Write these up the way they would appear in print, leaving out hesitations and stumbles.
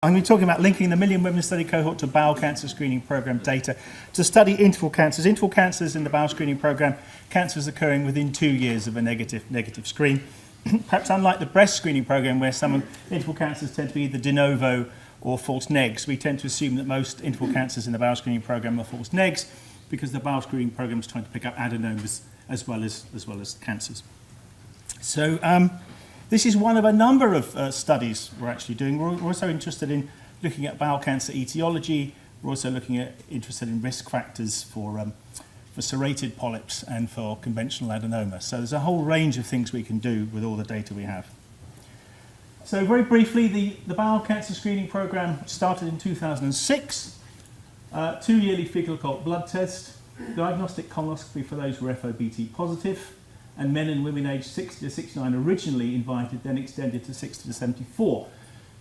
I'm going to be talking about linking the Million Women Study cohort to bowel cancer screening program data to study interval cancers. Interval cancers in the bowel screening program, cancers occurring within 2 years of a negative screen. Perhaps unlike the breast screening program, where some interval cancers tend to be either de novo or false negs, we tend to assume that most interval cancers in the bowel screening program are false negs because the bowel screening program is trying to pick up adenomas as well as cancers. So this is one of a number of studies we're actually doing. We're also interested in looking at bowel cancer etiology. We're also interested in risk factors for serrated polyps and for conventional adenoma. So there's a whole range of things we can do with all the data we have. So very briefly, the bowel cancer screening program started in 2006. 2 yearly fecal occult blood test, diagnostic colonoscopy for those who are FOBT positive, and men and women aged 60 to 69 originally invited, then extended to 60 to 74.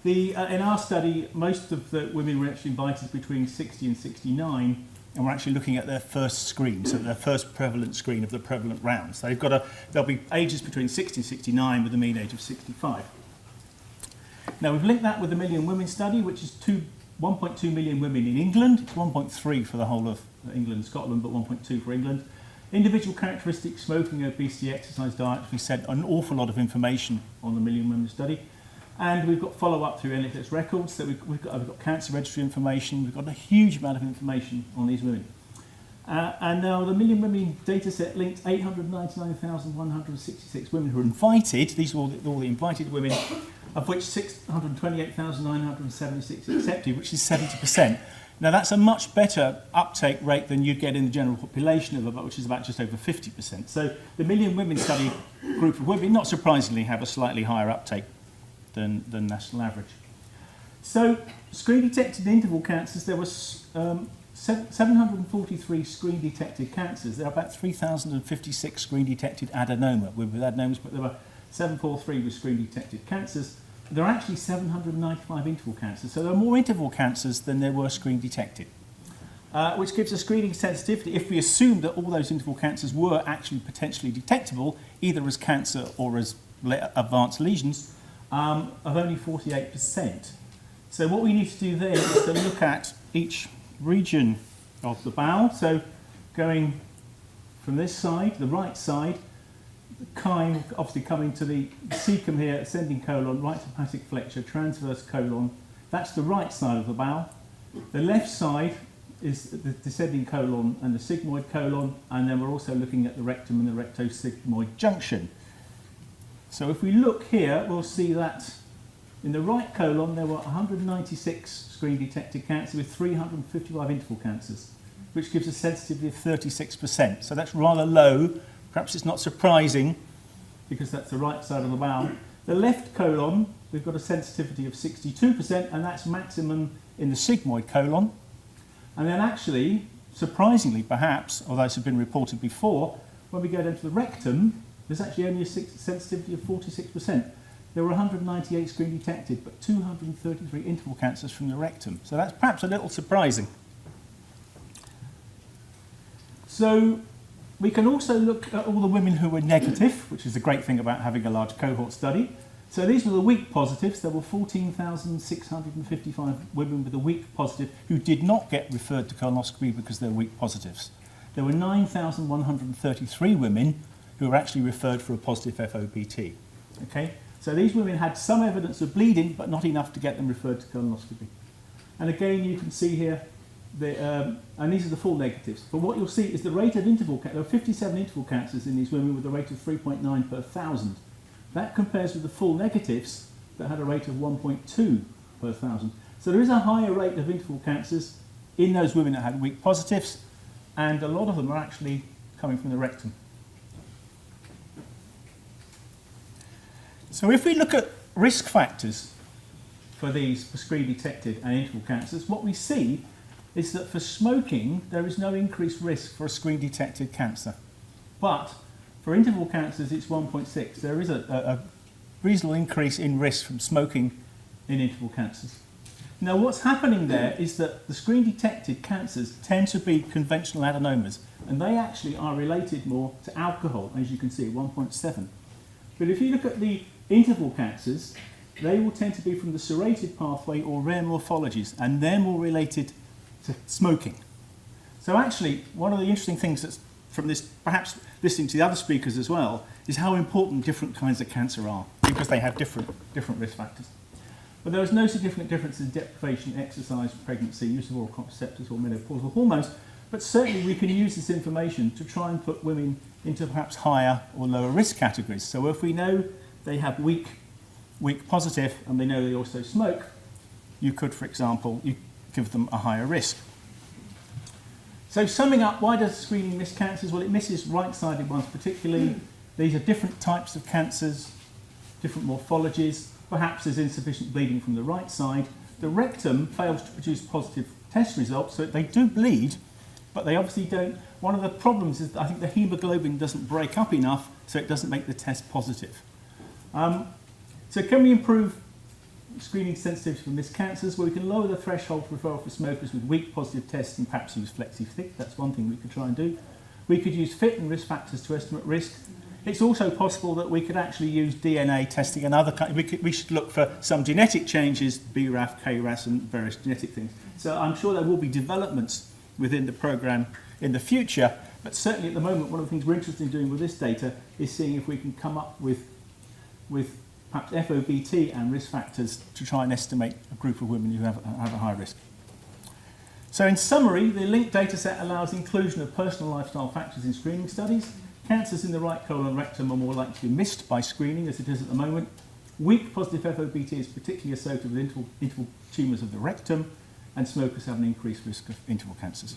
In our study, most of the women were actually invited between 60 and 69, and we're actually looking at their first screen, so their first prevalent screen of the prevalent rounds. So there'll be ages between 60 and 69 with a mean age of 65. Now we've linked that with the Million Women study, which is 1.2 million women in England. It's 1.3 for the whole of England and Scotland, but 1.2 for England. Individual characteristics, smoking, obesity, exercise, diet. We sent an awful lot of information on the Million Women study. And we've got follow-up through NHS records. So we've got cancer registry information. We've got a huge amount of information on these women. And now the Million Women dataset linked 899,166 women who were invited. These are all the invited women, of which 628,976 accepted, which is 70%. Now that's a much better uptake rate than you'd get in the general population, which is about just over 50%. So the Million Women study group of women, not surprisingly, have a slightly higher uptake than national average. So screen-detected interval cancers, there was 743 screen-detected cancers. There are about 3,056 screen-detected adenoma with adenomas, but there were 743 with screen-detected cancers. There are actually 795 interval cancers, so there are more interval cancers than there were screen-detected, which gives a screening sensitivity, if we assume that all those interval cancers were actually potentially detectable, either as cancer or as advanced lesions, of only 48%. So what we need to do there is to look at each region of the bowel. So going from this side, the right side, the chyme obviously coming to the cecum here, ascending colon, right hepatic flexure, transverse colon. That's the right side of the bowel. The left side is the descending colon and the sigmoid colon, and then we're also looking at the rectum and the rectosigmoid junction. So if we look here, we'll see that in the right colon there were 196 screen-detected cancers with 355 interval cancers, which gives a sensitivity of 36%. So that's rather low. Perhaps it's not surprising because that's the right side of the bowel. The left colon, we've got a sensitivity of 62%, and that's maximum in the sigmoid colon. And then actually, surprisingly perhaps, although this has been reported before, when we go down to the rectum, there's actually only a sensitivity of 46%. There were 198 screen detected, but 233 interval cancers from the rectum. So that's perhaps a little surprising. So we can also look at all the women who were negative, which is the great thing about having a large cohort study. So these were the weak positives. There were 14,655 women with a weak positive who did not get referred to colonoscopy because they're weak positives. There were 9,133 women who were actually referred for a positive FOBT. Okay? So these women had some evidence of bleeding, but not enough to get them referred to colonoscopy. And again, you can see here, and these are the full negatives. But what you'll see is the rate of interval cancer. There are 57 interval cancers in these women with a rate of 3.9 per 1,000. That compares with the full negatives that had a rate of 1.2 per 1,000. So there is a higher rate of interval cancers in those women that had weak positives, and a lot of them are actually coming from the rectum. So if we look at risk factors for these screen-detected and interval cancers, what we see is that for smoking, there is no increased risk for a screen-detected cancer. But for interval cancers, it's 1.6. There is a reasonable increase in risk from smoking in interval cancers. Now, what's happening there is that the screen-detected cancers tend to be conventional adenomas, and they actually are related more to alcohol, as you can see, 1.7. But if you look at the interval cancers, they will tend to be from the serrated pathway or rare morphologies, and they're more related to smoking. So actually, one of the interesting things that's from this, perhaps listening to the other speakers as well, is how important different kinds of cancer are, because they have different risk factors. But there is no significant difference in deprivation, exercise, pregnancy, use of oral contraceptives or menopausal hormones, but certainly we can use this information to try and put women into perhaps higher or lower risk categories. So if we know they have weak positive and they know they also smoke, you could, for example, you give them a higher risk. So summing up, why does screening miss cancers? Well, it misses right-sided ones particularly. These are different types of cancers, different morphologies. Perhaps there's insufficient bleeding from the right side. The rectum fails to produce positive test results, so they do bleed, but they obviously don't. One of the problems is that I think the hemoglobin doesn't break up enough, so it doesn't make the test positive. So can we improve screening sensitivity for missed cancers? Well, we can lower the threshold for referral for smokers with weak positive tests and perhaps use FlexiFit. That's one thing we could try and do. We could use fit and risk factors to estimate risk. It's also possible that we could actually use DNA testing and other kind. We should look for some genetic changes, BRAF, KRAS, and various genetic things. So I'm sure there will be developments within the program in the future, but certainly at the moment, one of the things we're interested in doing with this data is seeing if we can come up with perhaps FOBT and risk factors to try and estimate a group of women who have a high risk. So in summary, the linked dataset allows inclusion of personal lifestyle factors in screening studies. Cancers in the right colon and rectum are more likely to be missed by screening, as it is at the moment. Weak positive FOBT is particularly associated with interval tumours of the rectum, and smokers have an increased risk of interval cancers.